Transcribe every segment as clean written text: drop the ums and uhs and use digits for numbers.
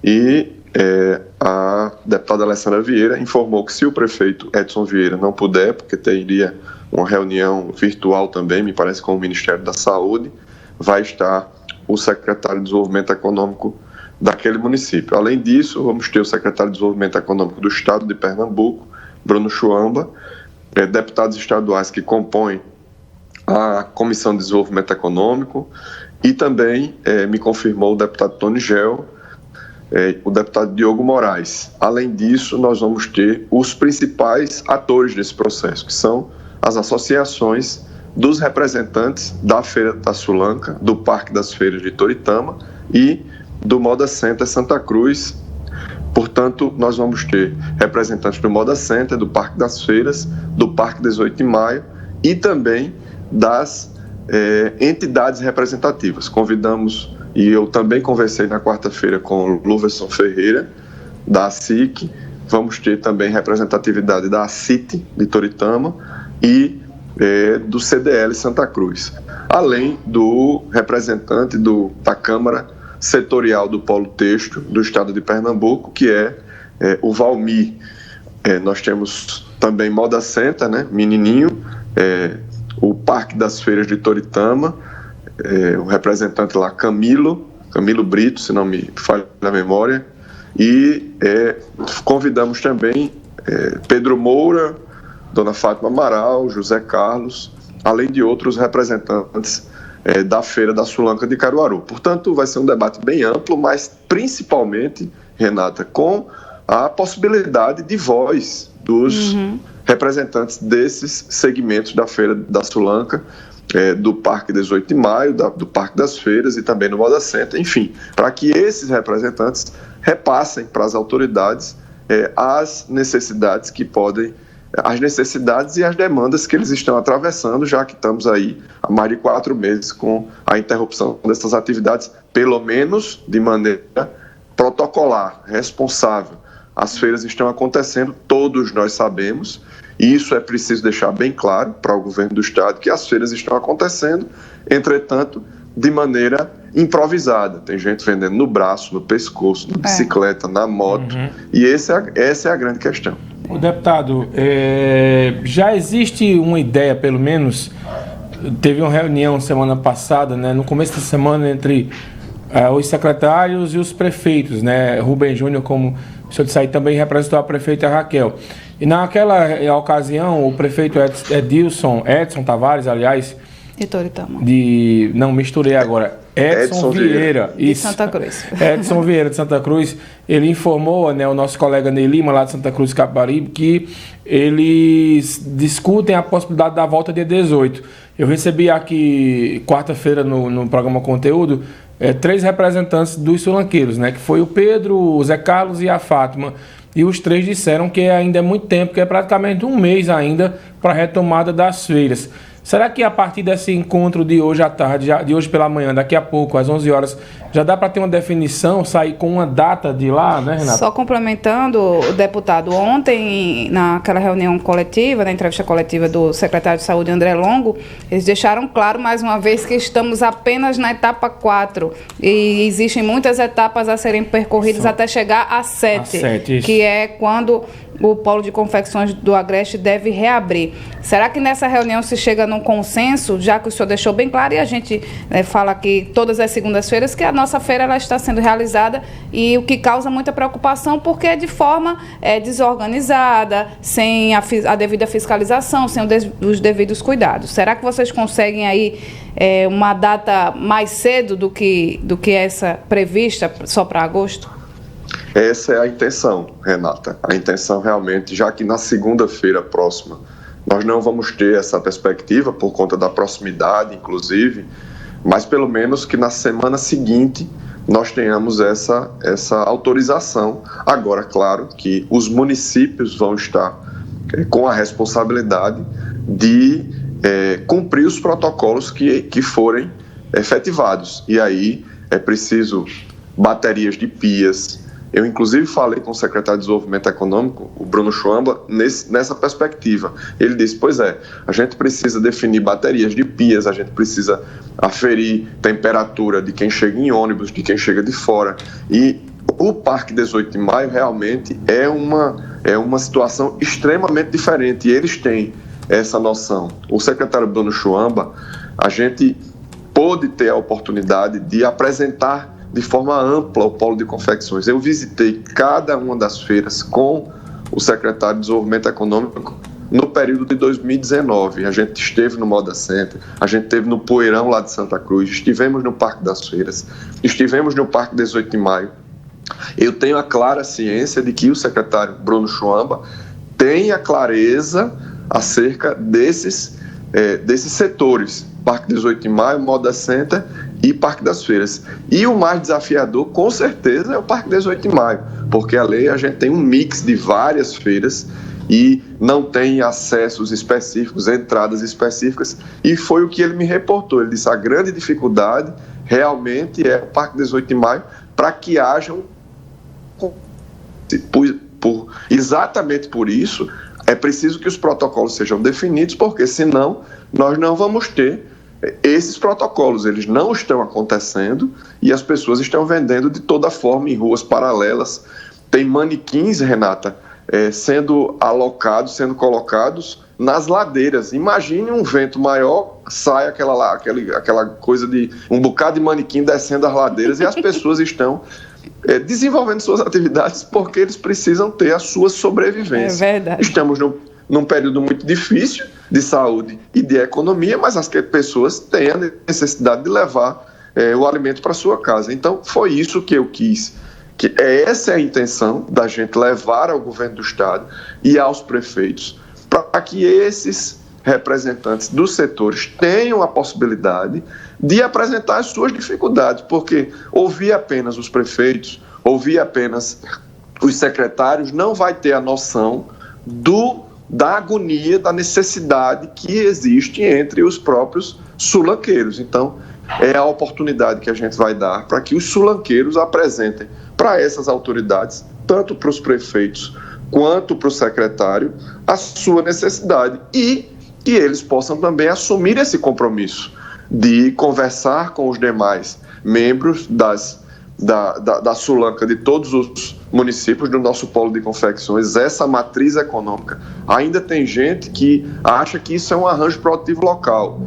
e a deputada Alessandra Vieira informou que se o prefeito Edson Vieira não puder, porque teria uma reunião virtual também, me parece, com o Ministério da Saúde, vai estar o secretário de Desenvolvimento Econômico daquele município. Além disso, vamos ter o secretário de Desenvolvimento Econômico do Estado de Pernambuco, Bruno Chuamba, deputados estaduais que compõem a Comissão de Desenvolvimento Econômico, e também me confirmou o deputado Tony Gel, o deputado Diogo Moraes. Além disso, nós vamos ter os principais atores desse processo, que são as associações dos representantes da Feira da Sulanca, do Parque das Feiras de Toritama e do Moda Center Santa Cruz. Portanto, nós vamos ter representantes do Moda Center, do Parque das Feiras, do Parque 18 de Maio e também das entidades representativas. Convidamos, e eu também conversei na quarta-feira com o Luverson Ferreira, da ASIC, vamos ter também representatividade da ACIT de Toritama e do CDL Santa Cruz, além do representante da Câmara Setorial do Polo Têxtil do Estado de Pernambuco, que é o Valmir. Nós temos também Moda Center, né, Menininho, o Parque das Feiras de Toritama, o representante lá, Camilo Brito, se não me falha a memória, e convidamos também Pedro Moura, Dona Fátima Amaral, José Carlos, além de outros representantes da Feira da Sulanca de Caruaru. Portanto, vai ser um debate bem amplo, mas principalmente, Renata, com a possibilidade de voz dos representantes desses segmentos da Feira da Sulanca, do Parque 18 de Maio, do Parque das Feiras e também do Moda Center, enfim, para que esses representantes repassem para as autoridades as necessidades e as demandas que eles estão atravessando, já que estamos aí há mais de 4 meses com a interrupção dessas atividades, pelo menos de maneira protocolar, responsável. As feiras estão acontecendo, todos nós sabemos, e isso é preciso deixar bem claro para o governo do Estado, que as feiras estão acontecendo, entretanto, de maneira improvisada. Tem gente vendendo no braço, no pescoço, na bicicleta, na moto, e essa é a grande questão. O deputado, já existe uma ideia, pelo menos, teve uma reunião semana passada, né, no começo da semana, entre os secretários e os prefeitos, né, Rubem Júnior, como o senhor disse aí, também representou a prefeita Raquel. E naquela ocasião, o prefeito Edson Tavares, aliás... De Toritama. Não, misturei agora. Edson Vieira. De Santa Cruz. Edson Vieira, de Santa Cruz. Ele informou, né, o nosso colega Ney Lima, lá de Santa Cruz, Capibaribe, que eles discutem a possibilidade da volta dia 18. Eu recebi aqui, quarta-feira, no programa Conteúdo, 3 representantes dos sulanqueiros, né, que foi o Pedro, o Zé Carlos e a Fátima. E os 3 disseram que ainda é muito tempo, que é praticamente um mês ainda para a retomada das feiras. Será que a partir desse encontro de hoje à tarde, de hoje pela manhã, daqui a pouco, às 11 horas, já dá para ter uma definição, sair com uma data de lá, né, Renata? Só complementando, o deputado, ontem, naquela reunião coletiva, na entrevista coletiva do secretário de Saúde, André Longo, eles deixaram claro, mais uma vez, que estamos apenas na etapa 4 e existem muitas etapas a serem percorridas até chegar a 7, que é quando o polo de confecções do Agreste deve reabrir. Será que nessa reunião se chega num consenso, já que o senhor deixou bem claro, e a gente fala aqui todas as segundas-feiras, que a nossa feira ela está sendo realizada, e o que causa muita preocupação, porque é de forma desorganizada, sem a devida fiscalização, sem os devidos cuidados. Será que vocês conseguem aí uma data mais cedo do que essa prevista, só para agosto? Essa é a intenção, Renata. A intenção realmente, já que na segunda-feira próxima nós não vamos ter essa perspectiva por conta da proximidade, inclusive, mas pelo menos que na semana seguinte nós tenhamos essa autorização. Agora, claro que os municípios vão estar com a responsabilidade de cumprir os protocolos que forem efetivados. E aí é preciso baterias de pias. Eu, inclusive, falei com o secretário de Desenvolvimento Econômico, o Bruno Chuamba, nessa perspectiva. Ele disse, pois a gente precisa definir baterias de pias, a gente precisa aferir temperatura de quem chega em ônibus, de quem chega de fora. E o Parque 18 de Maio realmente é uma situação extremamente diferente, e eles têm essa noção. O secretário Bruno Chuamba, a gente pôde ter a oportunidade de apresentar de forma ampla o polo de confecções. Eu visitei cada uma das feiras com o secretário de Desenvolvimento Econômico no período de 2019. A gente esteve no Moda Center, a gente esteve no Poeirão lá de Santa Cruz, estivemos no Parque das Feiras, estivemos no Parque 18 de Maio. Eu tenho a clara ciência de que o secretário Bruno Chuamba tem a clareza acerca desses setores, Parque 18 de Maio, Moda Center e Parque das Feiras. E o mais desafiador, com certeza, é o Parque 18 de Maio, porque ali a gente tem um mix de várias feiras e não tem acessos específicos, entradas específicas, e foi o que ele me reportou. Ele disse: a grande dificuldade realmente é o Parque 18 de Maio, para que haja exatamente por isso, é preciso que os protocolos sejam definidos, porque senão nós não vamos ter esses protocolos. Eles não estão acontecendo e as pessoas estão vendendo de toda forma em ruas paralelas. Tem manequins, Renata, sendo alocados, sendo colocados nas ladeiras. Imagine um vento maior, sai aquela coisa de um bocado de manequim descendo as ladeiras, e as pessoas estão desenvolvendo suas atividades porque eles precisam ter a sua sobrevivência. É verdade. Estamos num período muito difícil de saúde e de economia, mas as pessoas têm a necessidade de levar o alimento para sua casa. Então, foi isso que eu quis. Essa é a intenção da gente levar ao governo do Estado e aos prefeitos, para que esses representantes dos setores tenham a possibilidade de apresentar as suas dificuldades, porque ouvir apenas os prefeitos, ouvir apenas os secretários, não vai ter a noção da agonia, da necessidade que existe entre os próprios sulanqueiros. Então, é a oportunidade que a gente vai dar para que os sulanqueiros apresentem para essas autoridades, tanto para os prefeitos quanto para o secretário, a sua necessidade, e que eles possam também assumir esse compromisso de conversar com os demais membros da Sulanca, de todos os municípios do nosso polo de confecções, essa matriz econômica. Ainda tem gente que acha que isso é um arranjo produtivo local.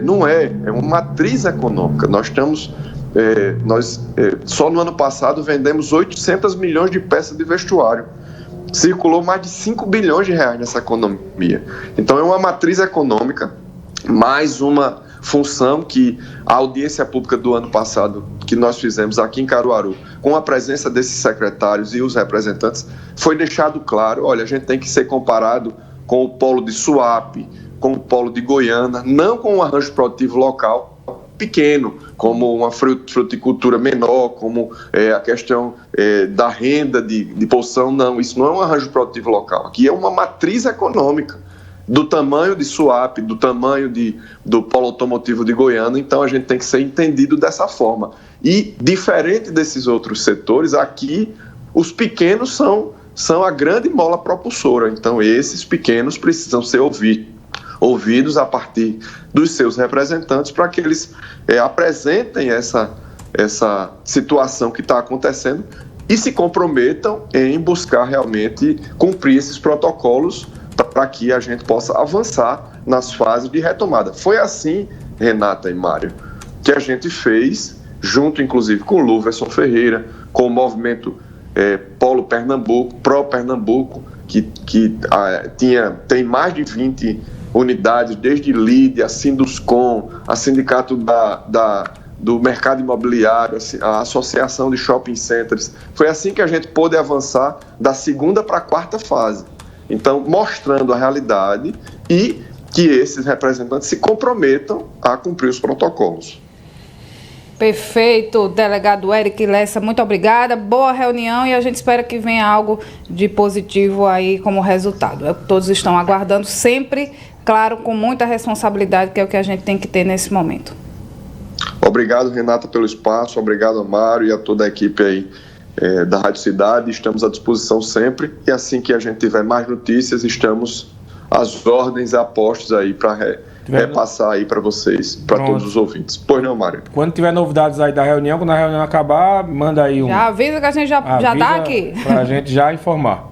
Não é uma matriz econômica. Nós só no ano passado vendemos 800 milhões de peças de vestuário. Circulou mais de 5 bilhões de reais nessa economia. Então é uma matriz econômica, mais uma função que a audiência pública do ano passado, que nós fizemos aqui em Caruaru, com a presença desses secretários e os representantes, foi deixado claro: olha, a gente tem que ser comparado com o polo de Suape, com o polo de Goiânia, não com um arranjo produtivo local pequeno, como uma fruticultura menor, como a questão da renda de poção. Não, isso não é um arranjo produtivo local. Aqui é uma matriz econômica do tamanho de Suape, do tamanho do polo automotivo de Goiânia. Então a gente tem que ser entendido dessa forma. E, diferente desses outros setores, aqui os pequenos são a grande mola propulsora. Então esses pequenos precisam ser ouvidos a partir dos seus representantes, para que eles apresentem essa situação que está acontecendo e se comprometam em buscar realmente cumprir esses protocolos para que a gente possa avançar nas fases de retomada. Foi assim, Renata e Mário, que a gente fez, junto inclusive com o Luverson Ferreira, com o movimento Polo Pernambuco, Pro Pernambuco, que tem mais de 20 unidades, desde LIDE, a Sinduscom, a Sindicato do Mercado Imobiliário, a Associação de Shopping Centers. Foi assim que a gente pôde avançar da segunda para a quarta fase. Então, mostrando a realidade e que esses representantes se comprometam a cumprir os protocolos. Perfeito, delegado Eric Lessa, muito obrigada, boa reunião, e a gente espera que venha algo de positivo aí como resultado. Todos estão aguardando, sempre, claro, com muita responsabilidade, que é o que a gente tem que ter nesse momento. Obrigado, Renata, pelo espaço, obrigado a Mário e a toda a equipe aí da Rádio Cidade. Estamos à disposição sempre, e assim que a gente tiver mais notícias, estamos às ordens, a postos aí para repassar aí para vocês, para todos os ouvintes. Pois não, Mário? Quando tiver novidades aí da reunião, quando a reunião acabar, manda aí um... Já avisa que a gente já tá aqui. Para a gente já informar.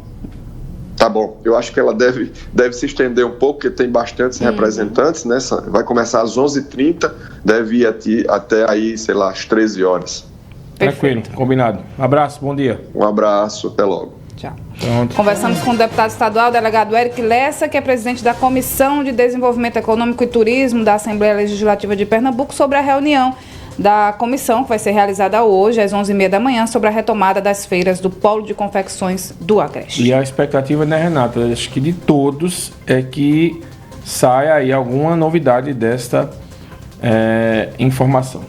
Tá bom, eu acho que ela deve se estender um pouco, porque tem bastantes representantes, né? Vai começar às 11h30, deve ir até aí, sei lá, às 13 horas. Tranquilo, combinado. Abraço, bom dia. Um abraço, até logo. Tchau. Conversamos com o deputado estadual, o delegado Eric Lessa, que é presidente da Comissão de Desenvolvimento Econômico e Turismo da Assembleia Legislativa de Pernambuco, sobre a reunião da comissão que vai ser realizada hoje, às 11h30 da manhã, sobre a retomada das feiras do Polo de Confecções do Agreste. E a expectativa, né, Renata? Acho que de todos é que saia aí alguma novidade desta informação.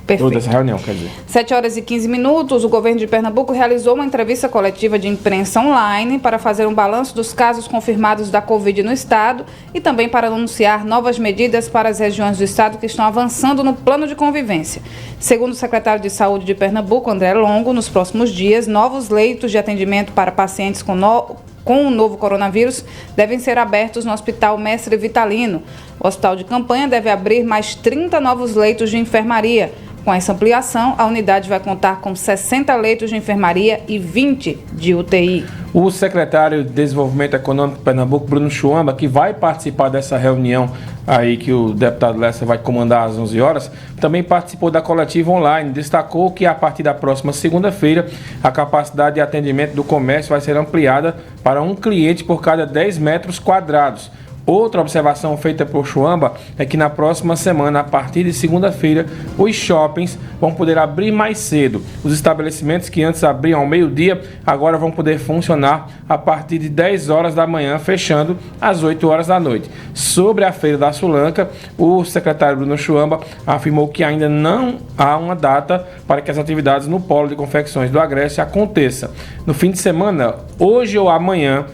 Perfeito. Toda essa reunião, quer dizer. 7h15, o governo de Pernambuco realizou uma entrevista coletiva de imprensa online para fazer um balanço dos casos confirmados da Covid no estado e também para anunciar novas medidas para as regiões do estado que estão avançando no plano de convivência. Segundo o secretário de Saúde de Pernambuco, André Longo, nos próximos dias, novos leitos de atendimento para pacientes com o novo coronavírus devem ser abertos no Hospital Mestre Vitalino. O hospital de campanha deve abrir mais 30 novos leitos de enfermaria. Com essa ampliação, a unidade vai contar com 60 leitos de enfermaria e 20 de UTI. O secretário de Desenvolvimento Econômico de Pernambuco, Bruno Chuamba, que vai participar dessa reunião aí que o deputado Lessa vai comandar às 11 horas, também participou da coletiva online. Destacou que a partir da próxima segunda-feira, a capacidade de atendimento do comércio vai ser ampliada para um cliente por cada 10 metros quadrados. Outra observação feita por Chuamba é que na próxima semana, a partir de segunda-feira, os shoppings vão poder abrir mais cedo. Os estabelecimentos que antes abriam ao meio-dia, agora vão poder funcionar a partir de 10 horas da manhã, fechando às 8 horas da noite. Sobre a Feira da Sulanca, o secretário Bruno Chuamba afirmou que ainda não há uma data para que as atividades no Polo de Confecções do Agreste aconteçam. No fim de semana, hoje ou amanhã,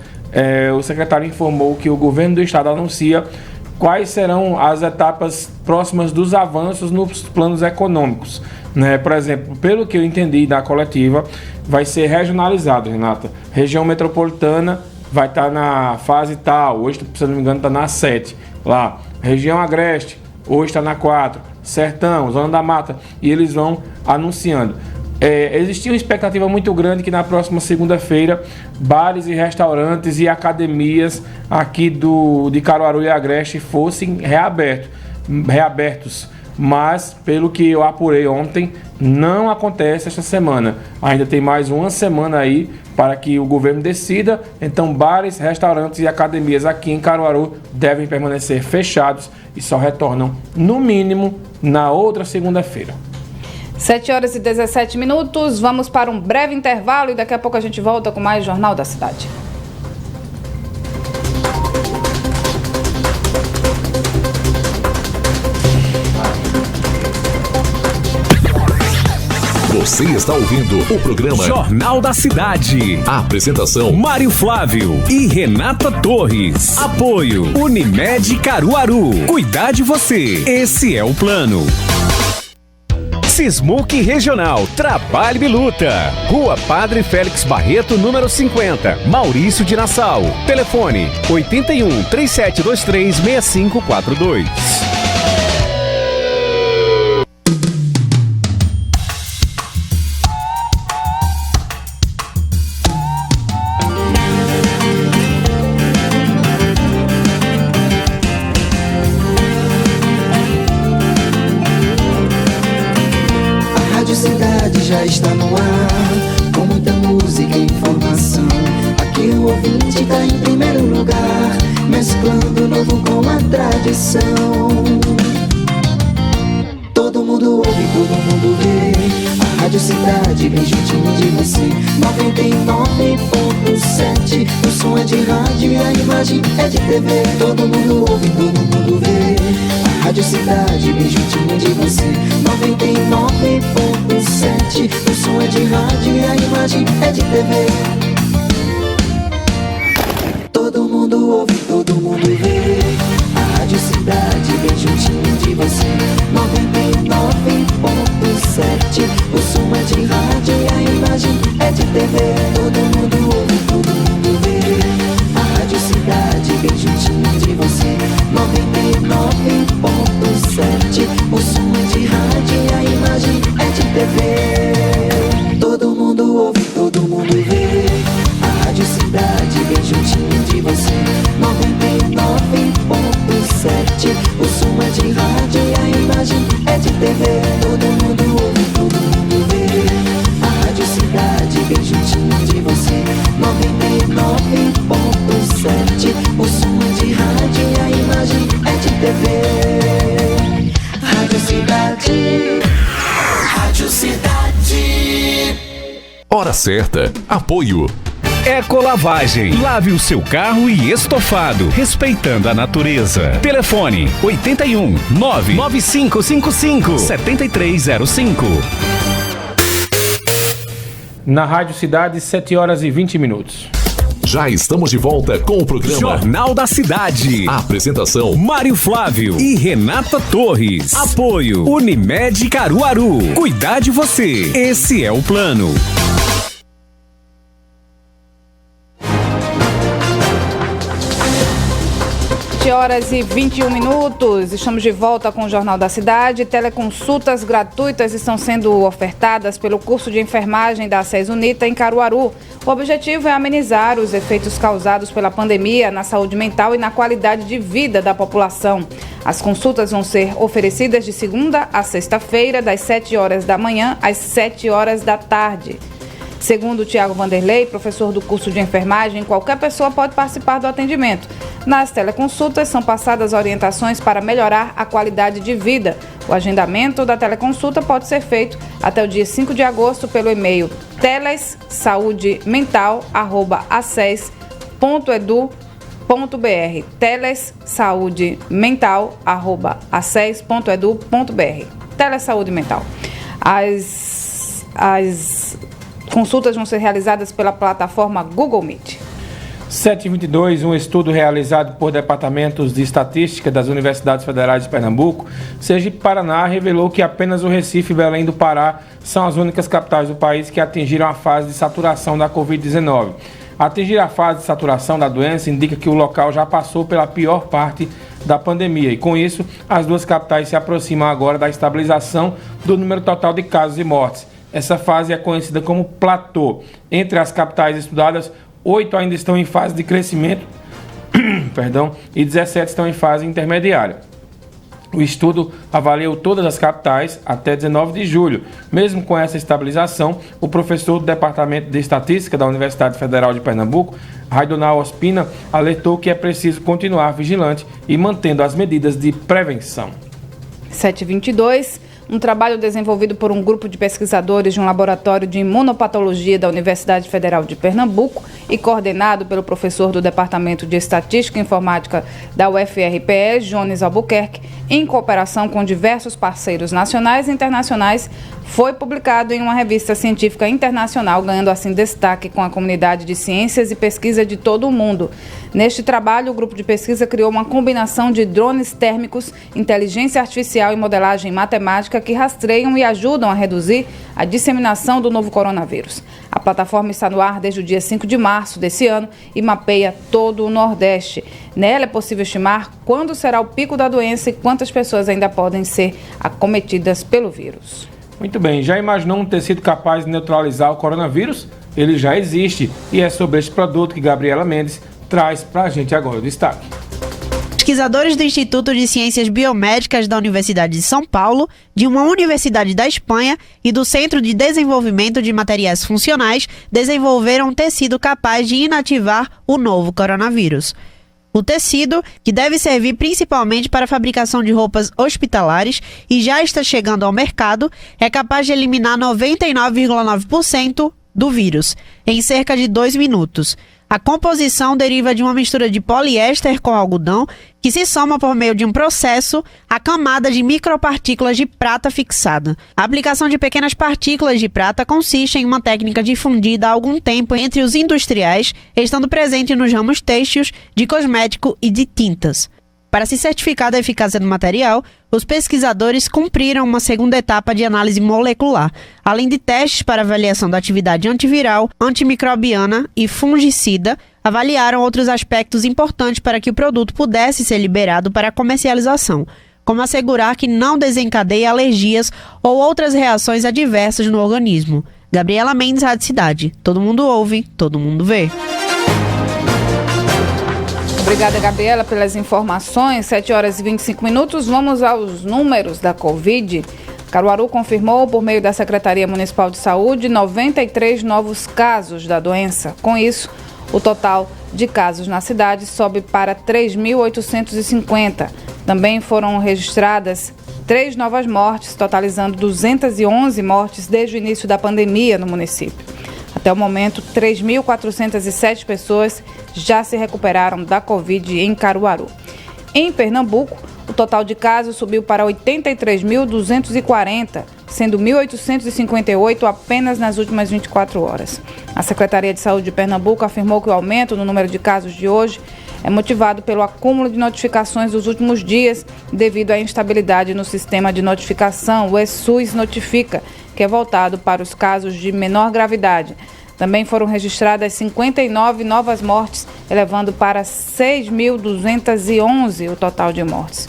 o secretário informou que o governo do estado anuncia quais serão as etapas próximas dos avanços nos planos econômicos. Né? Por exemplo, pelo que eu entendi da coletiva, vai ser regionalizado, Renata. Região metropolitana vai estar na fase tal, hoje, se não me engano, está na 7. Lá. Região Agreste, hoje está na 4. Sertão, Zona da Mata, e eles vão anunciando. Existia uma expectativa muito grande que na próxima segunda-feira bares e restaurantes e academias aqui de Caruaru e Agreste fossem reabertos, mas pelo que eu apurei ontem, não acontece esta semana. Ainda tem mais uma semana aí para que o governo decida, então bares, restaurantes e academias aqui em Caruaru devem permanecer fechados e só retornam, no mínimo, na outra segunda-feira. 7h17, vamos para um breve intervalo e daqui a pouco a gente volta com mais Jornal da Cidade. Você está ouvindo o programa Jornal da Cidade. A apresentação: Mário Flávio e Renata Torres. Apoio: Unimed Caruaru. Cuidar de você. Esse é o plano. Sismuc Regional, Trabalho e Luta. Rua Padre Félix Barreto, número 50, Maurício de Nassau. Telefone: 81 3723 6542. Já está no ar, com muita música e informação. Aqui o ouvinte está em primeiro lugar, mesclando o novo com a tradição. Todo mundo ouve, todo mundo vê. A Rádio Cidade bem juntinho de você. 99.7. O som é de rádio e a imagem é de TV. Todo mundo ouve, todo mundo vê. A Rádio Cidade bem juntinho de você. 99.7. O som é de rádio e a imagem é de TV. Todo mundo ouve, todo mundo vê. A Rádio Cidade bem juntinho de você. 99.7. O som é de rádio e a imagem é de TV. Todo mundo ouve, todo mundo vê. A Rádio Cidade bem juntinho de você. 99.7. mundo vê. A Rádio Cidade bem juntinho de você. 99.7. O som é de rádio e a imagem é de TV. Todo mundo ouve, todo mundo vê. A Rádio Cidade bem juntinho de você. 99.7. O som é de rádio e a imagem é de TV. Rádio Cidade. Rádio Cidade. Hora certa. Apoio. Ecolavagem. Lave o seu carro e estofado, respeitando a natureza. Telefone 81 99555 7305. Na Rádio Cidade, 7 horas e 20 minutos. Já estamos de volta com o programa Jornal da Cidade. Apresentação: Mário Flávio e Renata Torres. Apoio: Unimed Caruaru. Cuidar de você. Esse é o plano. 7 horas e 21 minutos. Estamos de volta com o Jornal da Cidade. Teleconsultas gratuitas estão sendo ofertadas pelo curso de enfermagem da SES Unita em Caruaru. O objetivo é amenizar os efeitos causados pela pandemia na saúde mental e na qualidade de vida da população. As consultas vão ser oferecidas de segunda a sexta-feira, das 7 horas da manhã às 7 horas da tarde. Segundo Tiago Vanderlei, professor do curso de enfermagem, qualquer pessoa pode participar do atendimento. Nas teleconsultas são passadas orientações para melhorar a qualidade de vida. O agendamento da teleconsulta pode ser feito até o dia 5 de agosto pelo e-mail telessaudemental@aces.edu.br telessaudemental@aces.edu.br Telesaúde Mental. As consultas vão ser realizadas pela plataforma Google Meet. 7h22, um estudo realizado por departamentos de estatística das Universidades Federais de Pernambuco, Sergipe e Paraná, revelou que apenas o Recife e Belém do Pará são as únicas capitais do país que atingiram a fase de saturação da Covid-19. Atingir a fase de saturação da doença indica que o local já passou pela pior parte da pandemia e, com isso, as duas capitais se aproximam agora da estabilização do número total de casos e mortes. Essa fase é conhecida como platô. Entre as capitais estudadas, 8 ainda estão em fase de crescimento e 17 estão em fase intermediária. O estudo avaliou todas as capitais até 19 de julho. Mesmo com essa estabilização, o professor do Departamento de Estatística da Universidade Federal de Pernambuco, Raidonal Ospina, alertou que é preciso continuar vigilante e mantendo as medidas de prevenção. 7h22. Um trabalho desenvolvido por um grupo de pesquisadores de um laboratório de imunopatologia da Universidade Federal de Pernambuco e coordenado pelo professor do Departamento de Estatística e Informática da UFRPE, Jones Albuquerque, em cooperação com diversos parceiros nacionais e internacionais, foi publicado em uma revista científica internacional, ganhando assim destaque com a comunidade de ciências e pesquisa de todo o mundo. Neste trabalho, o grupo de pesquisa criou uma combinação de drones térmicos, inteligência artificial e modelagem matemática que rastreiam e ajudam a reduzir a disseminação do novo coronavírus. A plataforma está no ar desde o dia 5 de março desse ano e mapeia todo o Nordeste. Nela é possível estimar quando será o pico da doença e quantas pessoas ainda podem ser acometidas pelo vírus. Muito bem, já imaginou um tecido capaz de neutralizar o coronavírus? Ele já existe e é sobre este produto que Gabriela Mendes traz para a gente agora o destaque. Pesquisadores do Instituto de Ciências Biomédicas da Universidade de São Paulo, de uma universidade da Espanha e do Centro de Desenvolvimento de Materiais Funcionais desenvolveram um tecido capaz de inativar o novo coronavírus. O tecido, que deve servir principalmente para a fabricação de roupas hospitalares e já está chegando ao mercado, é capaz de eliminar 99,9% do vírus em cerca de 2 minutos. A composição deriva de uma mistura de poliéster com algodão que se soma por meio de um processo à camada de micropartículas de prata fixada. A aplicação de pequenas partículas de prata consiste em uma técnica difundida há algum tempo entre os industriais, estando presente nos ramos têxteis, de cosmético e de tintas. Para se certificar da eficácia do material, os pesquisadores cumpriram uma segunda etapa de análise molecular, além de testes para avaliação da atividade antiviral, antimicrobiana e fungicida, avaliaram outros aspectos importantes para que o produto pudesse ser liberado para comercialização, como assegurar que não desencadeie alergias ou outras reações adversas no organismo. Gabriela Mendes, Rádio Cidade. Todo mundo ouve, todo mundo vê. Obrigada, Gabriela, pelas informações. 7h25. Vamos aos números da Covid. Caruaru confirmou, por meio da Secretaria Municipal de Saúde, 93 novos casos da doença. Com isso, o total de casos na cidade sobe para 3.850. Também foram registradas 3 novas mortes, totalizando 211 mortes desde o início da pandemia no município. Até o momento, 3.407 pessoas já se recuperaram da Covid em Caruaru. Em Pernambuco, o total de casos subiu para 83.240, sendo 1.858 apenas nas últimas 24 horas. A Secretaria de Saúde de Pernambuco afirmou que o aumento no número de casos de hoje é motivado pelo acúmulo de notificações dos últimos dias devido à instabilidade no sistema de notificação, o SUS Notifica, que é voltado para os casos de menor gravidade. Também foram registradas 59 novas mortes, elevando para 6.211 o total de mortes.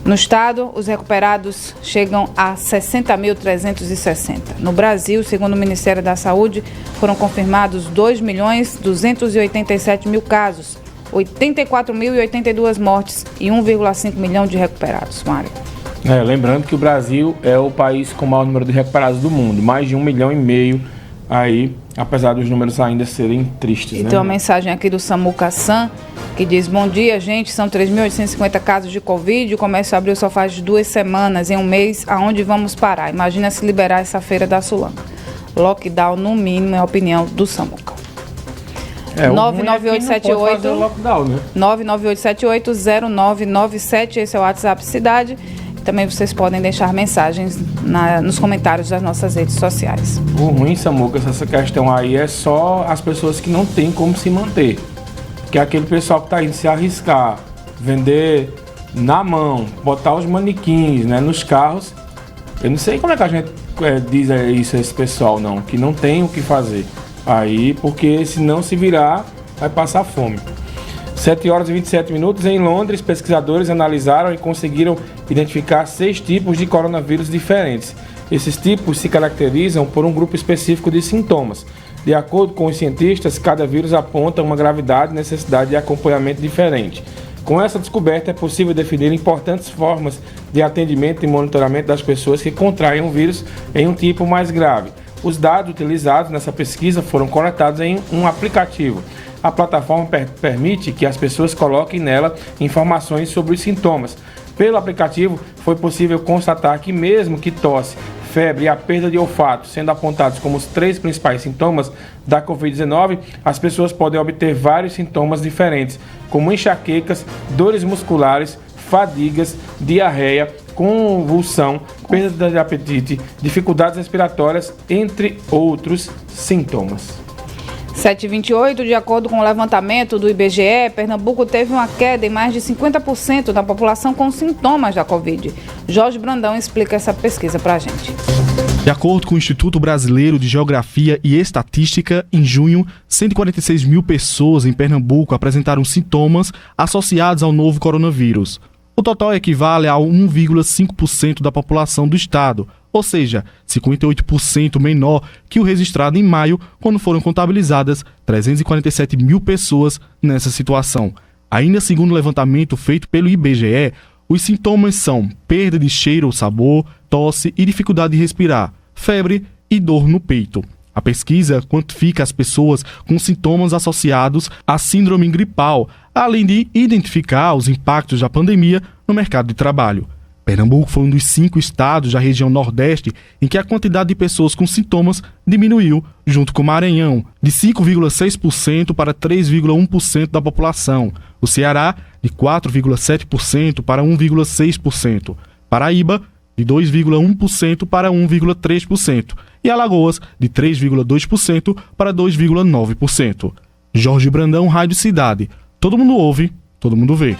No estado, os recuperados chegam a 60.360. No Brasil, segundo o Ministério da Saúde, foram confirmados 2.287.000 casos, 84.082 mortes e 1,5 milhão de recuperados. Mário. Lembrando que o Brasil é o país com o maior número de recuperados do mundo, mais de 1,5 milhão aí, apesar dos números ainda serem tristes. E tem uma mensagem aqui do Samuca San, que diz: bom dia, gente, são 3.850 casos de Covid, o comércio abriu só faz 2 semanas, em um mês, aonde vamos parar? Imagina se liberar essa feira da Sulanca. Lockdown, no mínimo, é a opinião do Samuca. 99878 998780997, esse é o WhatsApp Cidade. Também vocês podem deixar mensagens nos comentários das nossas redes sociais. O ruim, Samuca, essa questão aí é só as pessoas que não têm como se manter. Que é aquele pessoal que está indo se arriscar, vender na mão, botar os manequins, né, nos carros. Eu não sei como é que a gente diz isso a esse pessoal, não, que não tem o que fazer. Aí, porque se não se virar, vai passar fome. 7h27, em Londres, pesquisadores analisaram e conseguiram identificar 6 tipos de coronavírus diferentes. Esses tipos se caracterizam por um grupo específico de sintomas. De acordo com os cientistas, cada vírus aponta uma gravidade e necessidade de acompanhamento diferente. Com essa descoberta, é possível definir importantes formas de atendimento e monitoramento das pessoas que contraem o vírus em um tipo mais grave. Os dados utilizados nessa pesquisa foram coletados em um aplicativo. A plataforma permite que as pessoas coloquem nela informações sobre os sintomas. Pelo aplicativo, foi possível constatar que mesmo que tosse, febre e a perda de olfato sendo apontados como os 3 principais sintomas da Covid-19, as pessoas podem obter vários sintomas diferentes, como enxaquecas, dores musculares, fadigas, diarreia, convulsão, perda de apetite, dificuldades respiratórias, entre outros sintomas. 7h28, de acordo com o levantamento do IBGE, Pernambuco teve uma queda em mais de 50% da população com sintomas da Covid. Jorge Brandão explica essa pesquisa pra gente. De acordo com o Instituto Brasileiro de Geografia e Estatística, em junho, 146 mil pessoas em Pernambuco apresentaram sintomas associados ao novo coronavírus. O total equivale a 1,5% da população do estado, ou seja, 58% menor que o registrado em maio, quando foram contabilizadas 347 mil pessoas nessa situação. Ainda segundo o levantamento feito pelo IBGE, os sintomas são perda de cheiro ou sabor, tosse e dificuldade de respirar, febre e dor no peito. A pesquisa quantifica as pessoas com sintomas associados à síndrome gripal, além de identificar os impactos da pandemia no mercado de trabalho. Pernambuco foi um dos 5 estados da região Nordeste em que a quantidade de pessoas com sintomas diminuiu, junto com o Maranhão, de 5,6% para 3,1% da população. O Ceará, de 4,7% para 1,6%. Paraíba, de 2,1% para 1,3%. E Alagoas, de 3,2% para 2,9%. Jorge Brandão, Rádio Cidade. Todo mundo ouve, todo mundo vê.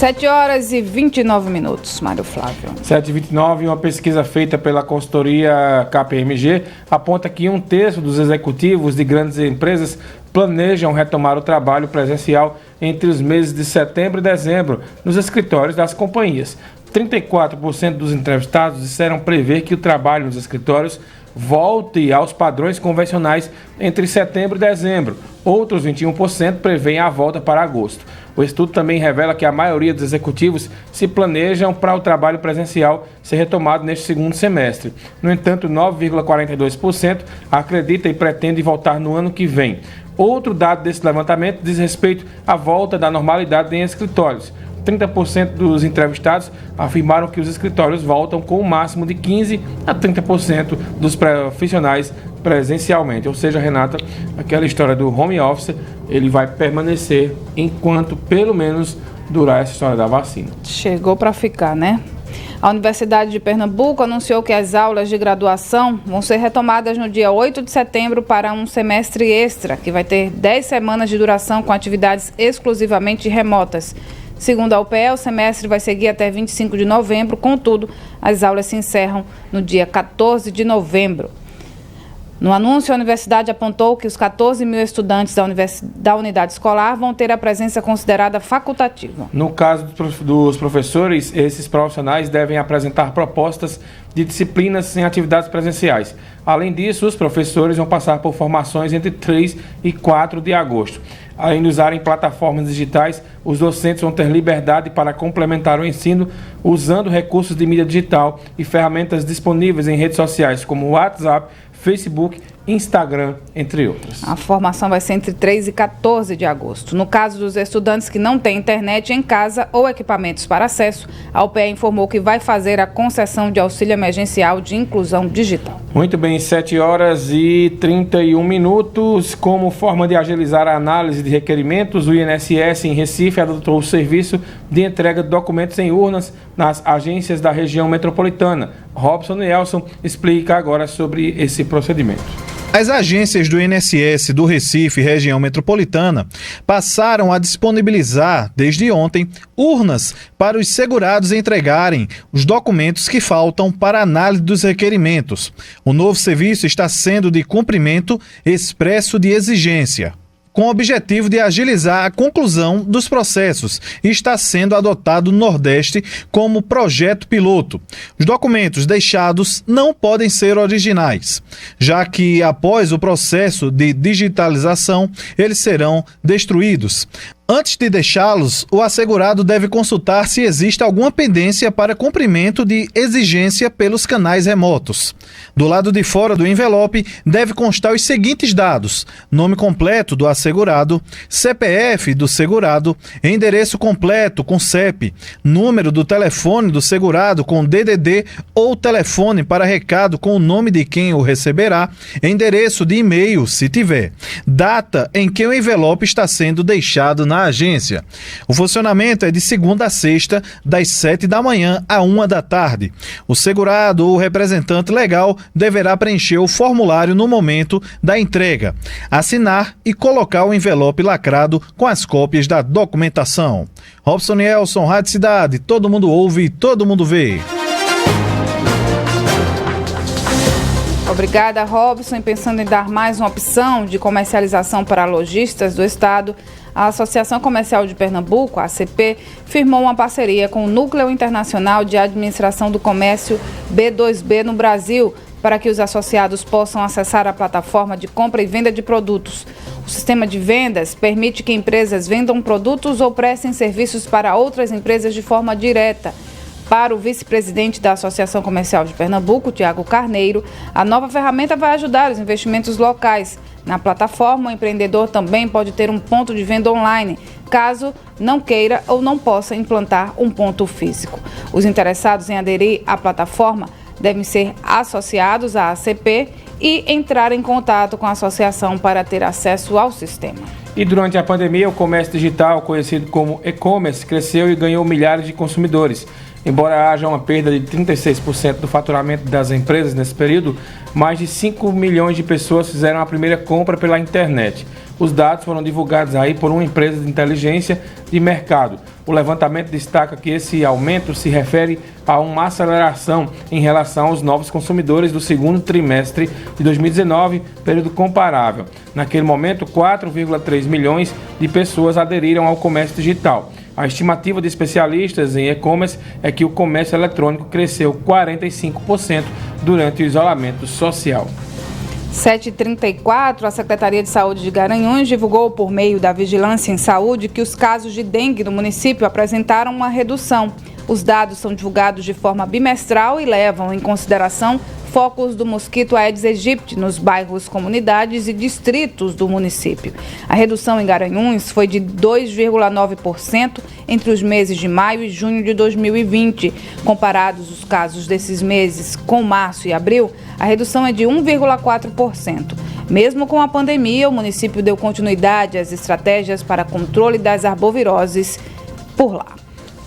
7h29, Mário Flávio. 7h29, uma pesquisa feita pela consultoria KPMG aponta que 1/3 dos executivos de grandes empresas planejam retomar o trabalho presencial entre os meses de setembro e dezembro nos escritórios das companhias. 34% dos entrevistados disseram prever que o trabalho nos escritórios volte aos padrões convencionais entre setembro e dezembro. Outros 21% prevêem a volta para agosto. O estudo também revela que a maioria dos executivos se planejam para o trabalho presencial ser retomado neste segundo semestre. No entanto, 9,42% acredita e pretende voltar no ano que vem. Outro dado desse levantamento diz respeito à volta da normalidade em escritórios. 30% dos entrevistados afirmaram que os escritórios voltam com o máximo de 15% a 30% dos profissionais presencialmente. Ou seja, Renata, aquela história do home office, ele vai permanecer enquanto, pelo menos, durar essa história da vacina. Chegou para ficar, né? A Universidade de Pernambuco anunciou que as aulas de graduação vão ser retomadas no dia 8 de setembro para um semestre extra, que vai ter 10 semanas de duração com atividades exclusivamente remotas. Segundo a UPE, o semestre vai seguir até 25 de novembro, contudo, as aulas se encerram no dia 14 de novembro. No anúncio, a universidade apontou que os 14 mil estudantes da unidade escolar vão ter a presença considerada facultativa. No caso dos professores, esses profissionais devem apresentar propostas de disciplinas em atividades presenciais. Além disso, os professores vão passar por formações entre 3 e 4 de agosto. Além de usarem plataformas digitais, os docentes vão ter liberdade para complementar o ensino usando recursos de mídia digital e ferramentas disponíveis em redes sociais como WhatsApp, Facebook, Instagram, entre outras. A formação vai ser entre 3 e 14 de agosto. No caso dos estudantes que não têm internet em casa ou equipamentos para acesso, a UPE informou que vai fazer a concessão de auxílio emergencial de inclusão digital. Muito bem, 7h31. Como forma de agilizar a análise de requerimentos, o INSS em Recife adotou o serviço de entrega de documentos em urnas nas agências da região metropolitana. Robson Nelson explica agora sobre esse procedimento. As agências do INSS do Recife, região metropolitana, passaram a disponibilizar, desde ontem, urnas para os segurados entregarem os documentos que faltam para análise dos requerimentos. O novo serviço está sendo de cumprimento expresso de exigência, com o objetivo de agilizar a conclusão dos processos, e está sendo adotado no Nordeste como projeto piloto. Os documentos deixados não podem ser originais, já que após o processo de digitalização, eles serão destruídos. Antes de deixá-los, o assegurado deve consultar se existe alguma pendência para cumprimento de exigência pelos canais remotos. Do lado de fora do envelope, deve constar os seguintes dados: nome completo do assegurado, CPF do segurado, endereço completo com CEP, número do telefone do segurado com DDD ou telefone para recado com o nome de quem o receberá, endereço de e-mail, se tiver, data em que o envelope está sendo deixado na agência. O funcionamento é de segunda a sexta, das 7 da manhã à 1 da tarde. O segurado ou representante legal deverá preencher o formulário no momento da entrega, assinar e colocar o envelope lacrado com as cópias da documentação. Robson Nelson, Rádio Cidade, todo mundo ouve, todo mundo vê. Obrigada, Robson. E pensando em dar mais uma opção de comercialização para lojistas do estado, a Associação Comercial de Pernambuco, a ACP, firmou uma parceria com o Núcleo Internacional de Administração do Comércio B2B no Brasil, para que os associados possam acessar a plataforma de compra e venda de produtos. O sistema de vendas permite que empresas vendam produtos ou prestem serviços para outras empresas de forma direta. Para o vice-presidente da Associação Comercial de Pernambuco, Tiago Carneiro, a nova ferramenta vai ajudar os investimentos locais. Na plataforma, o empreendedor também pode ter um ponto de venda online, caso não queira ou não possa implantar um ponto físico. Os interessados em aderir à plataforma devem ser associados à ACP e entrar em contato com a associação para ter acesso ao sistema. E durante a pandemia, o comércio digital, conhecido como e-commerce, cresceu e ganhou milhares de consumidores. Embora haja uma perda de 36% do faturamento das empresas nesse período, mais de 5 milhões de pessoas fizeram a primeira compra pela internet. Os dados foram divulgados aí por uma empresa de inteligência de mercado. O levantamento destaca que esse aumento se refere a uma aceleração em relação aos novos consumidores do segundo trimestre de 2019, período comparável. Naquele momento, 4,3 milhões de pessoas aderiram ao comércio digital. A estimativa de especialistas em e-commerce é que o comércio eletrônico cresceu 45% durante o isolamento social. 7h34, a Secretaria de Saúde de Garanhuns divulgou por meio da Vigilância em Saúde que os casos de dengue no município apresentaram uma redução. Os dados são divulgados de forma bimestral e levam em consideração focos do mosquito Aedes aegypti nos bairros, comunidades e distritos do município. A redução em Garanhuns foi de 2,9% entre os meses de maio e junho de 2020. Comparados os casos desses meses com março e abril, a redução é de 1,4%. Mesmo com a pandemia, o município deu continuidade às estratégias para controle das arboviroses por lá.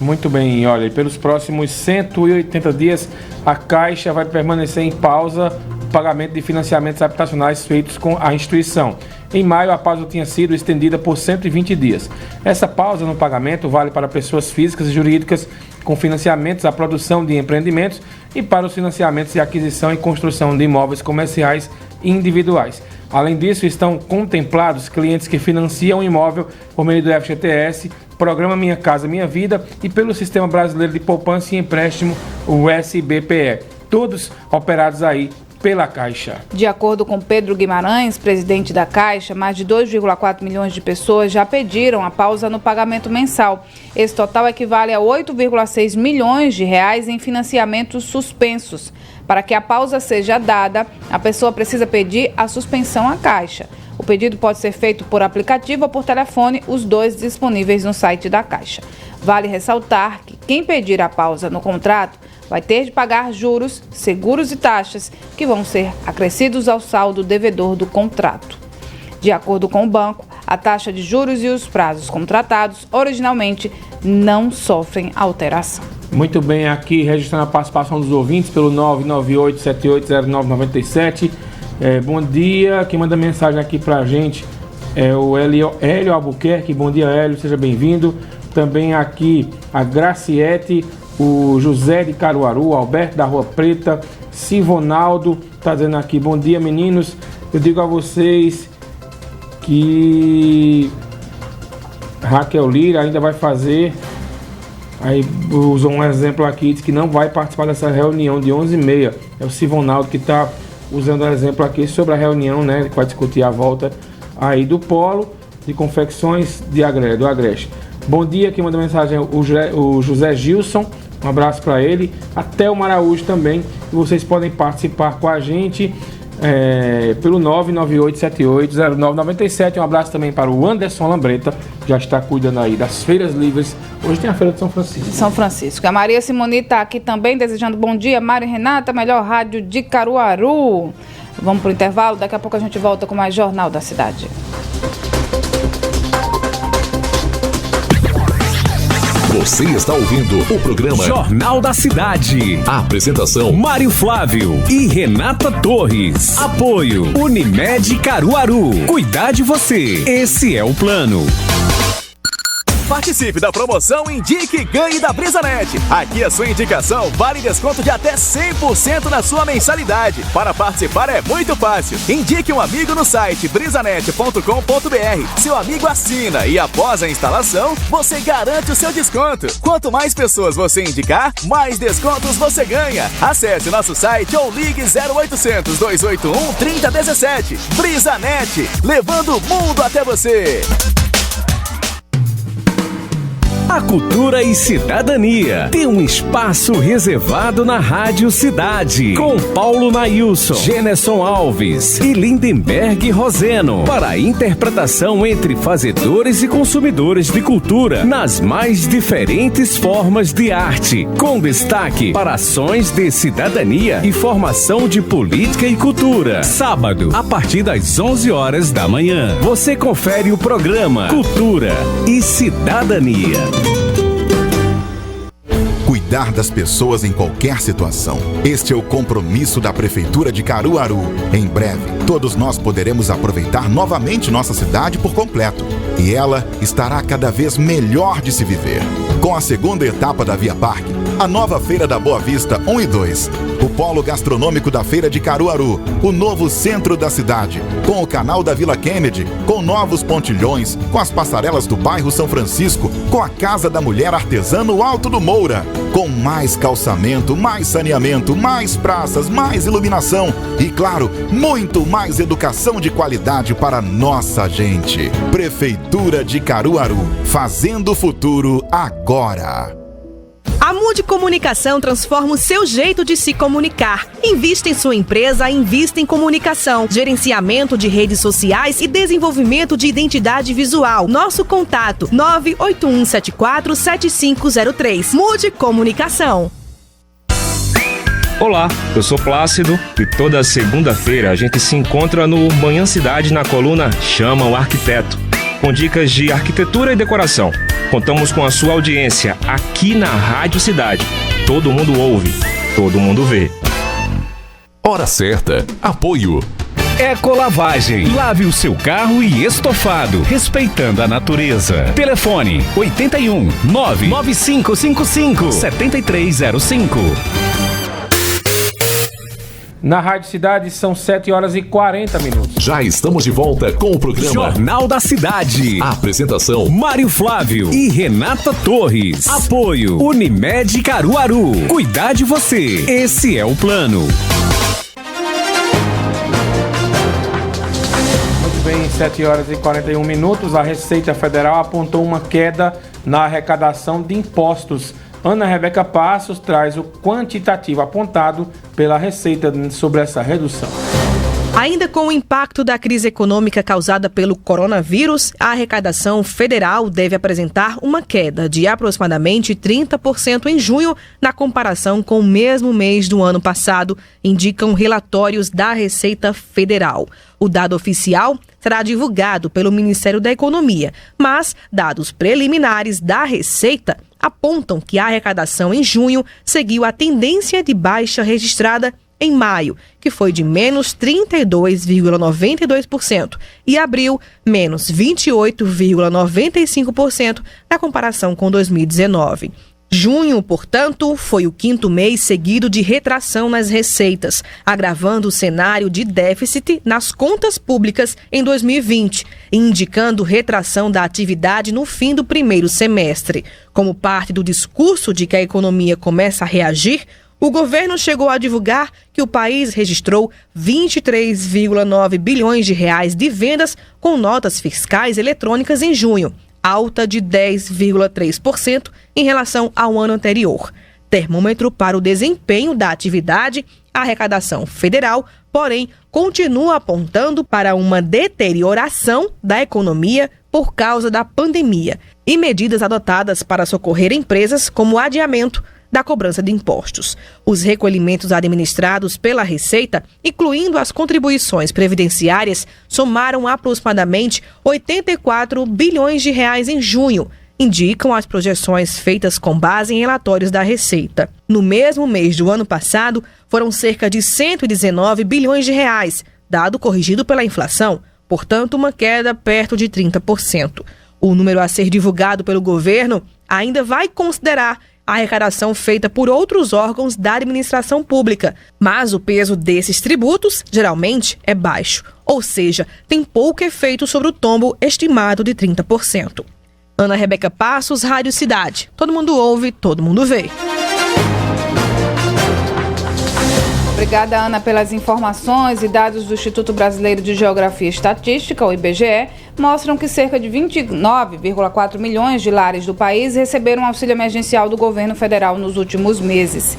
Muito bem, olha, pelos próximos 180 dias, a Caixa vai permanecer em pausa o pagamento de financiamentos habitacionais feitos com a instituição. Em maio, a pausa tinha sido estendida por 120 dias. Essa pausa no pagamento vale para pessoas físicas e jurídicas com financiamentos à produção de empreendimentos e para os financiamentos de aquisição e construção de imóveis comerciais individuais. Além disso, estão contemplados clientes que financiam um imóvel por meio do FGTS, Programa Minha Casa Minha Vida e pelo Sistema Brasileiro de Poupança e Empréstimo, o SBPE. Todos operados aí pela Caixa. De acordo com Pedro Guimarães, presidente da Caixa, mais de 2,4 milhões de pessoas já pediram a pausa no pagamento mensal. Esse total equivale a 8,6 milhões de reais em financiamentos suspensos. Para que a pausa seja dada, a pessoa precisa pedir a suspensão à Caixa. O pedido pode ser feito por aplicativo ou por telefone, os dois disponíveis no site da Caixa. Vale ressaltar que quem pedir a pausa no contrato vai ter de pagar juros, seguros e taxas que vão ser acrescidos ao saldo devedor do contrato. De acordo com o banco, a taxa de juros e os prazos contratados originalmente não sofrem alteração. Muito bem, aqui registrando a participação dos ouvintes pelo 998-780997. Bom dia, quem manda mensagem aqui pra gente é o Hélio Albuquerque. Bom dia, Hélio, seja bem-vindo. Também aqui a Graciete, o José de Caruaru, o Alberto da Rua Preta, Sivonaldo, tá dizendo aqui, bom dia, meninos. Eu digo a vocês que Raquel Lira ainda vai fazer, aí usou um exemplo aqui, diz que não vai participar dessa reunião de 11h30. É o Sivonaldo que está usando o exemplo aqui sobre a reunião, né, que vai discutir a volta aí do polo de confecções do Agreste. Bom dia, quem manda mensagem é o José Gilson, um abraço para ele, até o Maraújo também, e vocês podem participar com a gente pelo 998780997. Um abraço também para o Anderson Lambreta, que já está cuidando aí das feiras livres. Hoje tem a feira de São Francisco. São Francisco. A Maria Simoni está aqui também desejando bom dia. Mário e Renata, melhor rádio de Caruaru. Vamos para o intervalo, daqui a pouco a gente volta com mais Jornal da Cidade. Você está ouvindo o programa Jornal da Cidade. A apresentação: Mário Flávio e Renata Torres. Apoio: Unimed Caruaru. Cuidar de você. Esse é o plano. Participe da promoção Indique e Ganhe da BrisaNet. Aqui a sua indicação vale desconto de até 100% na sua mensalidade. Para participar é muito fácil. Indique um amigo no site brisanet.com.br. Seu amigo assina e após a instalação, você garante o seu desconto. Quanto mais pessoas você indicar, mais descontos você ganha. Acesse nosso site ou ligue 0800 281 3017. BrisaNet, levando o mundo até você. A cultura e cidadania tem um espaço reservado na Rádio Cidade, com Paulo Nailson, Generson Alves e Lindenberg Roseno, para a interpretação entre fazedores e consumidores de cultura nas mais diferentes formas de arte, com destaque para ações de cidadania e formação de política e cultura. Sábado, a partir das 11 horas da manhã, você confere o programa Cultura e Cidadania. Cuidar das pessoas em qualquer situação. Este é o compromisso da Prefeitura de Caruaru. Em breve, todos nós poderemos aproveitar novamente nossa cidade por completo. E ela estará cada vez melhor de se viver. Com a segunda etapa da Via Parque, a nova Feira da Boa Vista 1 e 2, o polo gastronômico da Feira de Caruaru, o novo centro da cidade, com o canal da Vila Kennedy, com novos pontilhões, com as passarelas do bairro São Francisco, com a Casa da Mulher Artesã no Alto do Moura, com mais calçamento, mais saneamento, mais praças, mais iluminação e, claro, muito mais educação de qualidade para nossa gente. Prefeitura de Caruaru, fazendo o futuro agora. A Mude Comunicação transforma o seu jeito de se comunicar. Invista em sua empresa, invista em comunicação, gerenciamento de redes sociais e desenvolvimento de identidade visual. Nosso contato 981747503. Mude Comunicação. Olá, eu sou Plácido e toda segunda-feira a gente se encontra no Manhã Cidade na coluna Chama o Arquiteto, com dicas de arquitetura e decoração. Contamos com a sua audiência aqui na Rádio Cidade. Todo mundo ouve, todo mundo vê. Hora certa. Apoio. Ecolavagem. Lave o seu carro e estofado, respeitando a natureza. Telefone 81 99555 7305. Na Rádio Cidade são 7h40. Já estamos de volta com o programa Jornal da Cidade. Apresentação Mário Flávio e Renata Torres. Apoio Unimed Caruaru. Cuidar de você. Esse é o plano. Muito bem, 7h41. A Receita Federal apontou uma queda na arrecadação de impostos. Ana Rebeca Passos traz o quantitativo apontado pela Receita sobre essa redução. Ainda com o impacto da crise econômica causada pelo coronavírus, a arrecadação federal deve apresentar uma queda de aproximadamente 30% em junho, na comparação com o mesmo mês do ano passado, indicam relatórios da Receita Federal. O dado oficial será divulgado pelo Ministério da Economia, mas dados preliminares da Receita apontam que a arrecadação em junho seguiu a tendência de baixa registrada em maio, que foi de menos 32,92%, e abril, menos 28,95% na comparação com 2019. Junho, portanto, foi o quinto mês seguido de retração nas receitas, agravando o cenário de déficit nas contas públicas em 2020, indicando retração da atividade no fim do primeiro semestre. Como parte do discurso de que a economia começa a reagir, o governo chegou a divulgar que o país registrou 23,9 bilhões de reais de vendas com notas fiscais eletrônicas em junho, alta de 10,3% em relação ao ano anterior. Termômetro para o desempenho da atividade, a arrecadação federal, porém, continua apontando para uma deterioração da economia por causa da pandemia e medidas adotadas para socorrer empresas como o adiamento da cobrança de impostos. Os recolhimentos administrados pela Receita, incluindo as contribuições previdenciárias, somaram aproximadamente 84 bilhões de reais em junho, indicam as projeções feitas com base em relatórios da Receita. No mesmo mês do ano passado, foram cerca de 119 bilhões de reais, dado corrigido pela inflação, portanto, uma queda perto de 30%. O número a ser divulgado pelo governo ainda vai considerar a arrecadação feita por outros órgãos da administração pública, mas o peso desses tributos, geralmente, é baixo, ou seja, tem pouco efeito sobre o tombo estimado de 30%. Ana Rebeca Passos, Rádio Cidade. Todo mundo ouve, todo mundo vê. Obrigada, Ana, pelas informações. E dados do Instituto Brasileiro de Geografia e Estatística, o IBGE, mostram que cerca de 29,4 milhões de lares do país receberam auxílio emergencial do governo federal nos últimos meses.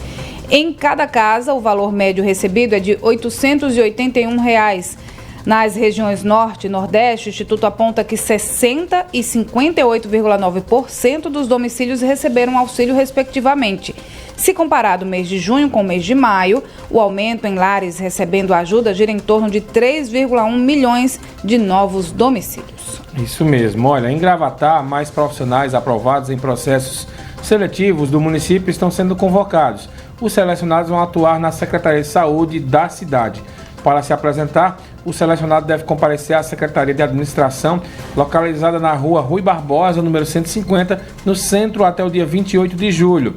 Em cada casa, o valor médio recebido é de R$ 881. Nas regiões Norte e Nordeste, o Instituto aponta que 60% e 58,9% dos domicílios receberam auxílio respectivamente. Se comparado o mês de junho com o mês de maio, o aumento em lares recebendo ajuda gira em torno de 3,1 milhões de novos domicílios. Isso mesmo. Olha, em Gravatá, mais profissionais aprovados em processos seletivos do município estão sendo convocados. Os selecionados vão atuar na Secretaria de Saúde da cidade. Para se apresentar, o selecionado deve comparecer à Secretaria de Administração, localizada na rua Rui Barbosa, número 150, no centro, até o dia 28 de julho.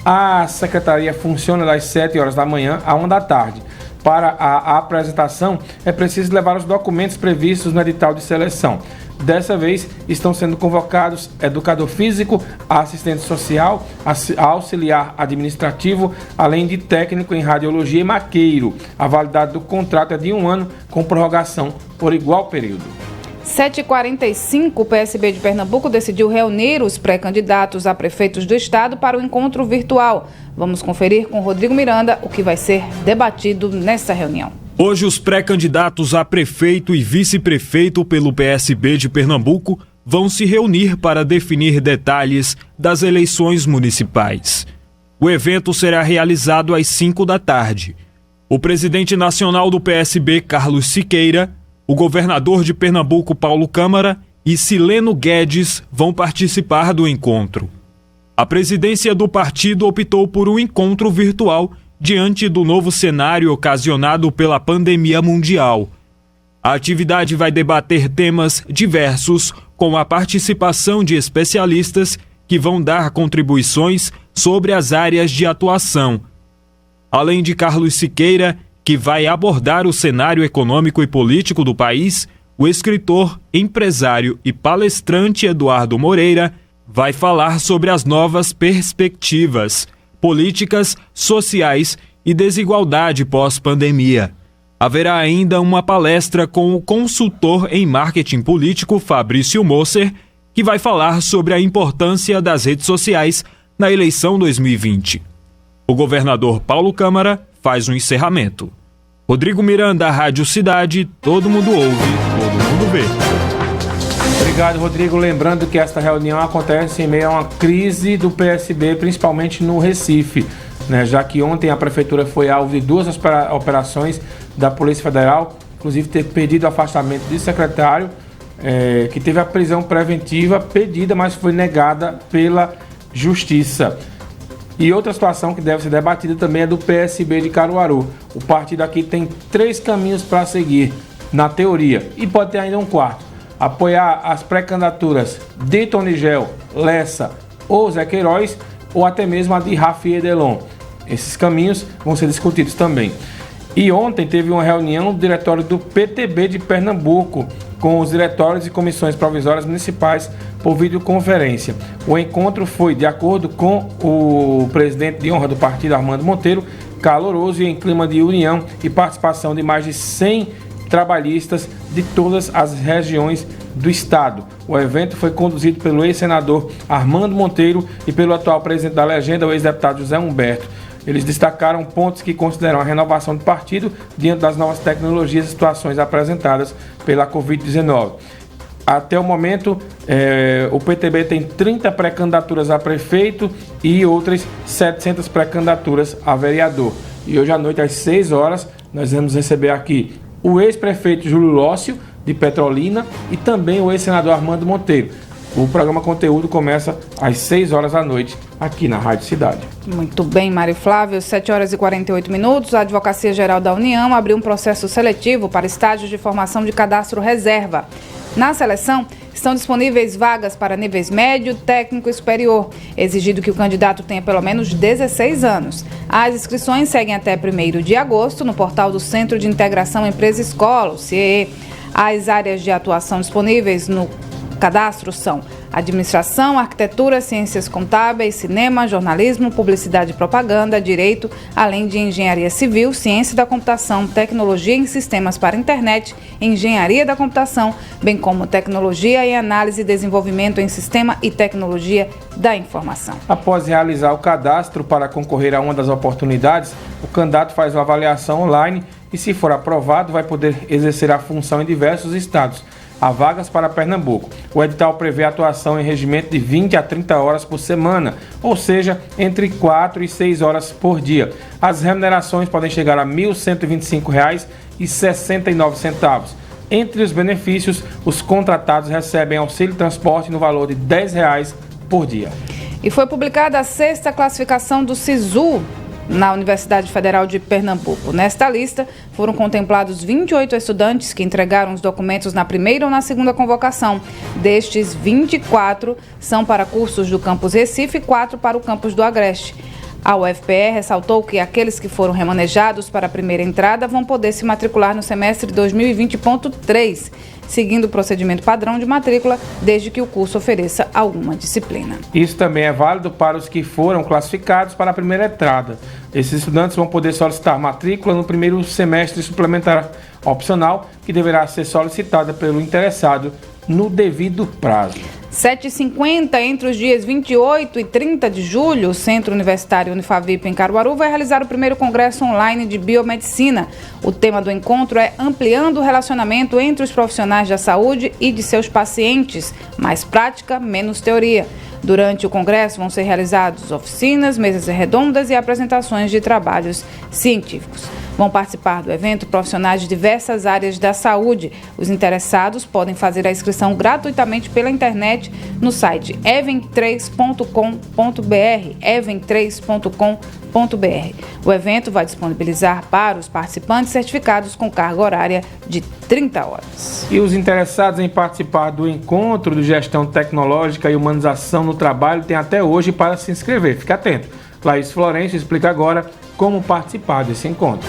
A secretaria funciona das 7 horas da manhã à 1 da tarde. Para a apresentação, é preciso levar os documentos previstos no edital de seleção. Dessa vez, estão sendo convocados educador físico, assistente social, auxiliar administrativo, além de técnico em radiologia e maqueiro. A validade do contrato é de 1 ano, com prorrogação por igual período. 7h45, o PSB de Pernambuco decidiu reunir os pré-candidatos a prefeitos do estado para o encontro virtual. Vamos conferir com Rodrigo Miranda o que vai ser debatido nessa reunião. Hoje, os pré-candidatos a prefeito e vice-prefeito pelo PSB de Pernambuco vão se reunir para definir detalhes das eleições municipais. O evento será realizado às 5 da tarde. O presidente nacional do PSB, Carlos Siqueira, o governador de Pernambuco, Paulo Câmara, e Sileno Guedes vão participar do encontro. A presidência do partido optou por um encontro virtual diante do novo cenário ocasionado pela pandemia mundial. A atividade vai debater temas diversos, com a participação de especialistas que vão dar contribuições sobre as áreas de atuação. Além de Carlos Siqueira, que vai abordar o cenário econômico e político do país, o escritor, empresário e palestrante Eduardo Moreira vai falar sobre as novas perspectivas políticas, sociais e desigualdade pós-pandemia. Haverá ainda uma palestra com o consultor em marketing político Fabrício Moser, que vai falar sobre a importância das redes sociais na eleição 2020. O governador Paulo Câmara faz um encerramento. Rodrigo Miranda, Rádio Cidade, todo mundo ouve, todo mundo vê. Obrigado, Rodrigo. Lembrando que esta reunião acontece em meio a uma crise do PSB, principalmente no Recife, né? Já que ontem a prefeitura foi alvo de 2 operações da Polícia Federal, inclusive ter pedido o afastamento de secretário, que teve a prisão preventiva pedida, mas foi negada pela Justiça. E outra situação que deve ser debatida também é do PSB de Caruaru. O partido aqui tem 3 caminhos para seguir, na teoria, e pode ter ainda um quarto. Apoiar as pré-candidaturas de Tonigel, Lessa ou Zé Queiroz, ou até mesmo a de Rafi Edelon. Esses caminhos vão ser discutidos também. E ontem teve uma reunião do diretório do PTB de Pernambuco, com os diretórios e comissões provisórias municipais por videoconferência. O encontro foi, de acordo com o presidente de honra do partido, Armando Monteiro, caloroso e em clima de união e participação de mais de 100 trabalhistas de todas as regiões do estado. O evento foi conduzido pelo ex-senador Armando Monteiro e pelo atual presidente da legenda, o ex-deputado José Humberto. Eles destacaram pontos que consideram a renovação do partido diante das novas tecnologias e situações apresentadas pela Covid-19. Até o momento, o PTB tem 30 pré-candidaturas a prefeito e outras 700 pré-candidaturas a vereador. E hoje à noite, às 6 horas, nós vamos receber aqui o ex-prefeito Júlio Lócio, de Petrolina, e também o ex-senador Armando Monteiro. O programa Conteúdo começa às 6 horas da noite, aqui na Rádio Cidade. Muito bem, Mário Flávio, 7 horas e 48 minutos. A Advocacia Geral da União abriu um processo seletivo para estágios de formação de cadastro reserva. Na seleção, estão disponíveis vagas para níveis médio, técnico e superior, exigido que o candidato tenha pelo menos 16 anos. As inscrições seguem até 1º de agosto no portal do Centro de Integração Empresa-Escola, o CIE. As áreas de atuação disponíveis no cadastro são administração, arquitetura, ciências contábeis, cinema, jornalismo, publicidade e propaganda, direito, além de engenharia civil, ciência da computação, tecnologia em sistemas para internet, engenharia da computação, bem como tecnologia e análise e desenvolvimento em sistema e tecnologia da informação. Após realizar o cadastro para concorrer a uma das oportunidades, o candidato faz uma avaliação online e, se for aprovado, vai poder exercer a função em diversos estados. Há vagas para Pernambuco. O edital prevê atuação em regimento de 20 a 30 horas por semana, ou seja, entre 4 e 6 horas por dia. As remunerações podem chegar a R$ 1.125,69. Entre os benefícios, os contratados recebem auxílio transporte no valor de R$ 10 por dia. E foi publicada a 6ª classificação do SISU na Universidade Federal de Pernambuco. Nesta lista, foram contemplados 28 estudantes que entregaram os documentos na primeira ou na segunda convocação. Destes, 24 são para cursos do campus Recife e 4 para o campus do Agreste. A UFPE ressaltou que aqueles que foram remanejados para a primeira entrada vão poder se matricular no semestre 2020.3, seguindo o procedimento padrão de matrícula, desde que o curso ofereça alguma disciplina. Isso também é válido para os que foram classificados para a primeira entrada. Esses estudantes vão poder solicitar matrícula no primeiro semestre suplementar opcional, que deverá ser solicitada pelo interessado no devido prazo. 7h50, entre os dias 28 e 30 de julho, o Centro Universitário Unifavip em Caruaru vai realizar o primeiro congresso online de biomedicina. O tema do encontro é Ampliando o Relacionamento entre os Profissionais da Saúde e de seus pacientes. Mais prática, menos teoria. Durante o congresso vão ser realizadas oficinas, mesas redondas e apresentações de trabalhos científicos. Vão participar do evento profissionais de diversas áreas da saúde. Os interessados podem fazer a inscrição gratuitamente pela internet no site even3.com.br, even3.com.br. O evento vai disponibilizar para os participantes certificados com carga horária de 30 horas. E os interessados em participar do encontro de gestão tecnológica e humanização no trabalho têm até hoje para se inscrever. Fique atento. Laís Florencio explica agora como participar desse encontro.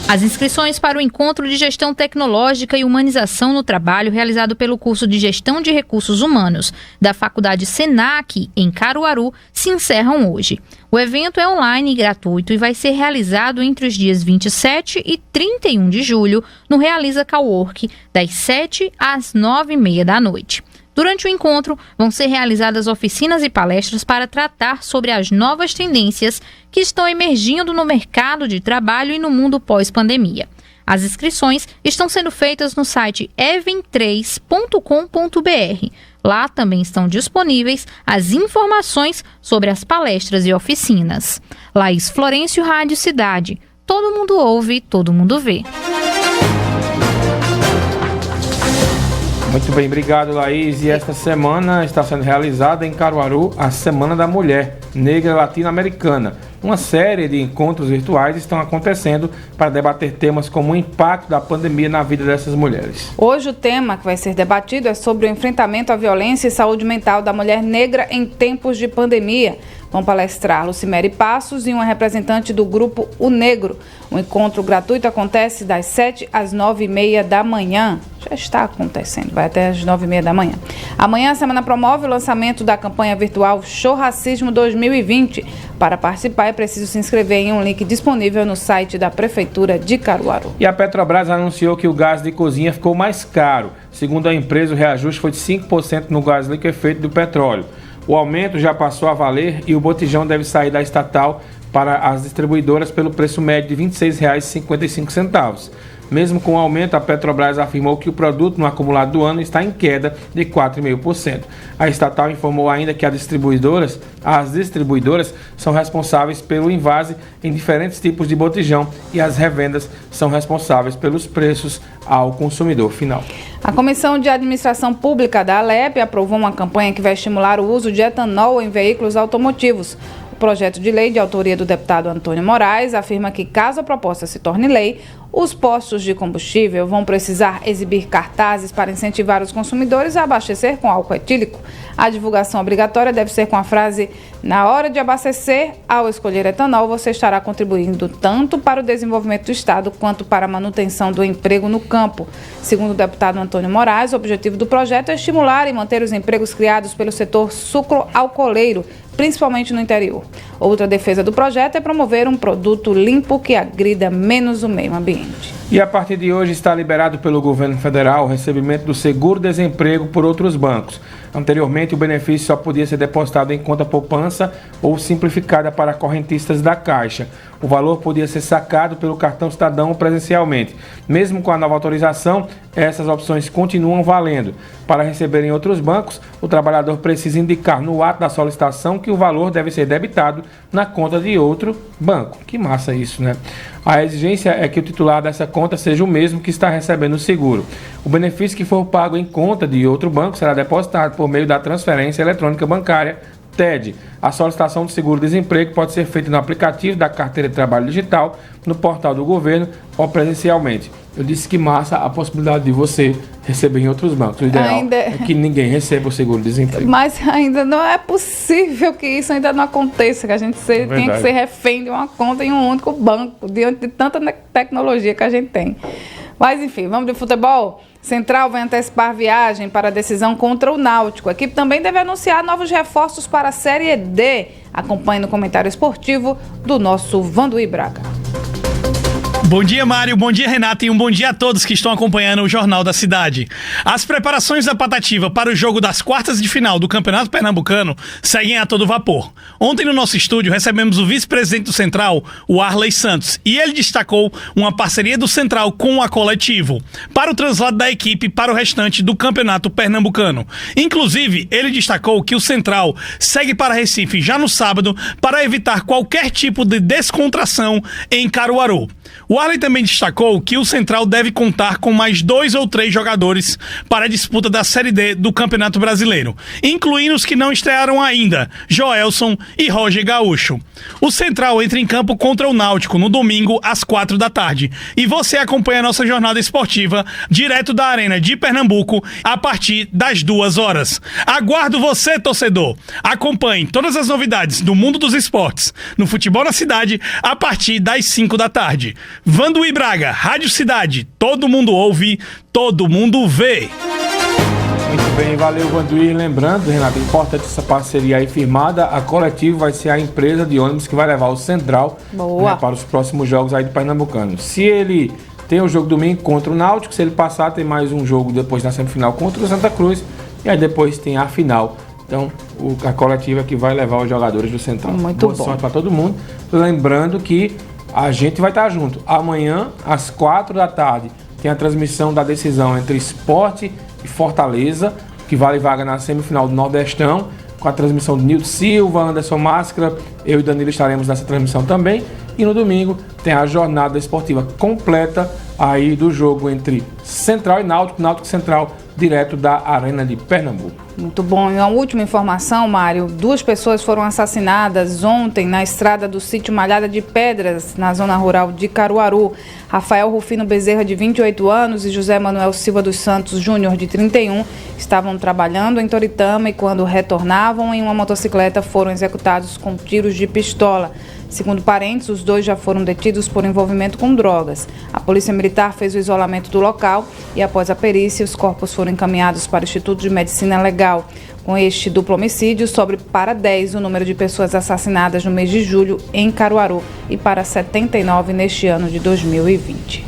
As inscrições para o Encontro de Gestão Tecnológica e Humanização no Trabalho, realizado pelo curso de Gestão de Recursos Humanos da Faculdade Senac, em Caruaru, se encerram hoje. O evento é online e gratuito e vai ser realizado entre os dias 27 e 31 de julho no Realiza Cowork, das 7 às 9h30 da noite. Durante o encontro, vão ser realizadas oficinas e palestras para tratar sobre as novas tendências que estão emergindo no mercado de trabalho e no mundo pós-pandemia. As inscrições estão sendo feitas no site even3.com.br. Lá também estão disponíveis as informações sobre as palestras e oficinas. Laís Florencio, Rádio Cidade. Todo mundo ouve, todo mundo vê. Muito bem, obrigado, Laís. E esta semana está sendo realizada em Caruaru a Semana da Mulher Negra Latino-Americana. Uma série de encontros virtuais estão acontecendo para debater temas como o impacto da pandemia na vida dessas mulheres. Hoje o tema que vai ser debatido é sobre o enfrentamento à violência e saúde mental da mulher negra em tempos de pandemia. Vão palestrar Lucimere Passos e uma representante do grupo O Negro. O encontro gratuito acontece das 7 às 9h30 da manhã. Já está acontecendo, vai até às 9h30 da manhã. Amanhã a semana promove o lançamento da campanha virtual Show Racismo 2020. Para participar é preciso se inscrever em um link disponível no site da Prefeitura de Caruaru. E a Petrobras anunciou que o gás de cozinha ficou mais caro. Segundo a empresa, o reajuste foi de 5% no gás liquefeito do petróleo. O aumento já passou a valer e o botijão deve sair da estatal para as distribuidoras pelo preço médio de R$ 26,55. Mesmo com o aumento, a Petrobras afirmou que o produto no acumulado do ano está em queda de 4,5%. A estatal informou ainda que as distribuidoras são responsáveis pelo invase em diferentes tipos de botijão e as revendas são responsáveis pelos preços ao consumidor final. A Comissão de Administração Pública da Alep aprovou uma campanha que vai estimular o uso de etanol em veículos automotivos. O projeto de lei de autoria do deputado Antônio Moraes afirma que, caso a proposta se torne lei, os postos de combustível vão precisar exibir cartazes para incentivar os consumidores a abastecer com álcool etílico. A divulgação obrigatória deve ser com a frase: na hora de abastecer, ao escolher etanol, você estará contribuindo tanto para o desenvolvimento do Estado quanto para a manutenção do emprego no campo. Segundo o deputado Antônio Moraes, o objetivo do projeto é estimular e manter os empregos criados pelo setor sucro-alcooleiro, principalmente no interior. Outra defesa do projeto é promover um produto limpo que agrida menos o meio ambiente. E a partir de hoje está liberado pelo governo federal o recebimento do seguro-desemprego por outros bancos. Anteriormente, o benefício só podia ser depositado em conta poupança ou simplificada para correntistas da Caixa. O valor podia ser sacado pelo cartão cidadão presencialmente. Mesmo com a nova autorização, essas opções continuam valendo. Para receber em outros bancos, o trabalhador precisa indicar no ato da solicitação que o valor deve ser debitado na conta de outro banco. Que massa isso, né? A exigência é que o titular dessa conta seja o mesmo que está recebendo o seguro. O benefício que for pago em conta de outro banco será depositado por meio da transferência eletrônica bancária TED. A solicitação do seguro-desemprego pode ser feita no aplicativo da Carteira de Trabalho Digital, no portal do governo ou presencialmente. Eu disse que massa a possibilidade de você receber em outros bancos. O ideal é que ninguém receba o seguro-desemprego. Mas ainda não é possível que isso ainda não aconteça, que a gente tenha que ser refém de uma conta em um único banco, diante de tanta tecnologia que a gente tem. Mas enfim, vamos de futebol? Central vai antecipar viagem para a decisão contra o Náutico. A equipe também deve anunciar novos reforços para a Série D. Acompanhe no comentário esportivo do nosso Vanduí Braga. Bom dia, Mário. Bom dia, Renata. E um bom dia a todos que estão acompanhando o Jornal da Cidade. As preparações da Patativa para o jogo das quartas de final do Campeonato Pernambucano seguem a todo vapor. Ontem, no nosso estúdio, recebemos o vice-presidente do Central, o Arley Santos, e ele destacou uma parceria do Central com a Coletivo para o translado da equipe para o restante do Campeonato Pernambucano. Inclusive, ele destacou que o Central segue para Recife já no sábado para evitar qualquer tipo de descontração em Caruaru. O Arley também destacou que o Central deve contar com mais 2 ou 3 jogadores para a disputa da Série D do Campeonato Brasileiro, incluindo os que não estrearam ainda, Joelson e Roger Gaúcho. O Central entra em campo contra o Náutico no domingo às 4 da tarde e você acompanha a nossa jornada esportiva direto da Arena de Pernambuco a partir das 2 horas. Aguardo você, torcedor! Acompanhe todas as novidades do mundo dos esportes no Futebol na Cidade a partir das 5 da tarde. Vanduí Braga, Rádio Cidade, todo mundo ouve, todo mundo vê. Muito bem, valeu, Vanduí. Lembrando, Renato, importante essa parceria aí firmada, a Coletivo vai ser a empresa de ônibus que vai levar o Central, né, para os próximos jogos aí do Pernambucano. Se ele tem o jogo domingo contra o Náutico, se ele passar, tem mais um jogo depois na semifinal contra o Santa Cruz, e aí depois tem a final. Então, a Coletiva que vai levar os jogadores do Central. Muito Boa bom. sorte para todo mundo. Lembrando que a gente vai estar junto. Amanhã, às 4 da tarde, tem a transmissão da decisão entre Sport e Fortaleza, que vale vaga na semifinal do Nordestão, com a transmissão de Nilton Silva, Anderson Máscara, eu e Danilo estaremos nessa transmissão também. E no domingo tem a jornada esportiva completa aí do jogo entre Central e Náutico, Náutico Central, direto da Arena de Pernambuco. Muito bom. E uma última informação, Mário. 2 pessoas foram assassinadas ontem na estrada do sítio Malhada de Pedras, na zona rural de Caruaru. Rafael Rufino Bezerra, de 28 anos, e José Manuel Silva dos Santos Júnior, de 31, estavam trabalhando em Toritama e quando retornavam em uma motocicleta foram executados com tiros de pistola. Segundo parentes, os 2 já foram detidos por envolvimento com drogas. A Polícia Militar fez o isolamento do local e, após a perícia, os corpos foram encaminhados para o Instituto de Medicina Legal. Com este duplo homicídio, sobe para 10 o número de pessoas assassinadas no mês de julho em Caruaru e para 79 neste ano de 2020.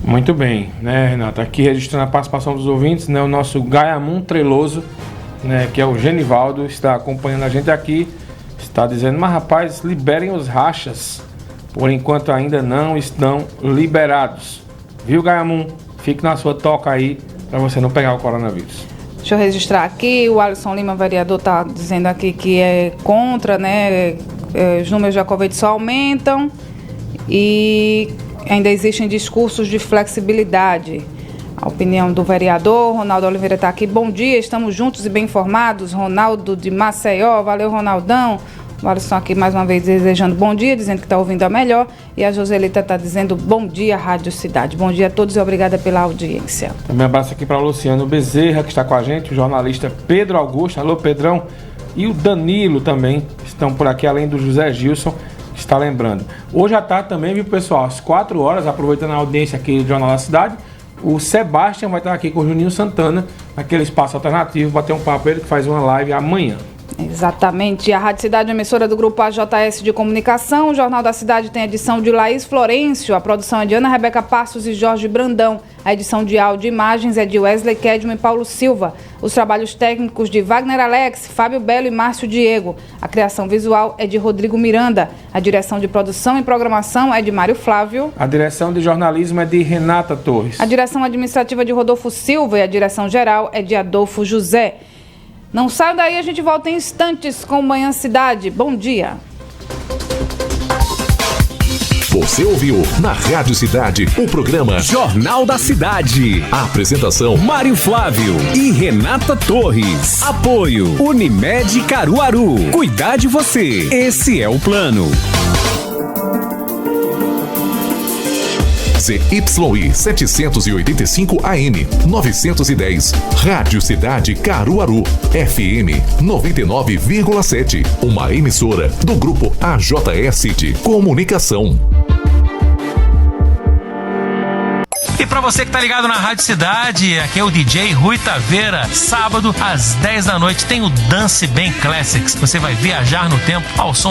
Muito bem, né, Renata? Aqui registrando a participação dos ouvintes, né, o nosso Gaiamum Treloso, né, que é o Genivaldo, está acompanhando a gente aqui. Está dizendo, mas rapaz, liberem os rachas. Por enquanto ainda não estão liberados. Viu, Gaiamum? Fique na sua toca aí para você não pegar o coronavírus. Deixa eu registrar aqui, o Alisson Lima, vereador, está dizendo aqui que é contra, né? Os números da Covid só aumentam e ainda existem discursos de flexibilidade. A opinião do vereador, Ronaldo Oliveira está aqui. Bom dia, estamos juntos e bem informados. Ronaldo de Maceió, valeu, Ronaldão. O Alisson aqui mais uma vez desejando bom dia, dizendo que está ouvindo a melhor. E a Joselita está dizendo bom dia, Rádio Cidade. Bom dia a todos e obrigada pela audiência. Também um abraço aqui para o Luciano Bezerra, que está com a gente, o jornalista Pedro Augusto. Alô, Pedrão. E o Danilo também estão por aqui, além do José Gilson, que está lembrando. Hoje à tarde também, viu, pessoal, às 4 horas, aproveitando a audiência aqui do Jornal da Cidade, o Sebastião vai estar aqui com o Juninho Santana, naquele espaço alternativo, bater um papo, ele que faz uma live amanhã. Exatamente. A Rádio Cidade é emissora do Grupo AJS de Comunicação. O Jornal da Cidade tem a edição de Laís Florencio. A produção é de Ana Rebeca Passos e Jorge Brandão. A edição de áudio e imagens é de Wesley Kedman e Paulo Silva. Os trabalhos técnicos de Wagner Alex, Fábio Belo e Márcio Diego. A criação visual é de Rodrigo Miranda. A direção de produção e programação é de Mário Flávio. A direção de jornalismo é de Renata Torres. A direção administrativa é de Rodolfo Silva e a direção geral é de Adolfo José. Não saiam daí, a gente volta em instantes com Manhã Cidade. Bom dia. Você ouviu na Rádio Cidade o programa Jornal da Cidade. A apresentação Mário Flávio e Renata Torres. Apoio Unimed Caruaru. Cuidar de você. Esse é o plano. ZYI 785 AM 910. Rádio Cidade Caruaru. FM 99,7. Uma emissora do grupo AJS de Comunicação. E pra você que tá ligado na Rádio Cidade, aqui é o DJ Rui Taveira. Sábado, às 10 da noite, tem o Dance Bem Classics. Você vai viajar no tempo ao som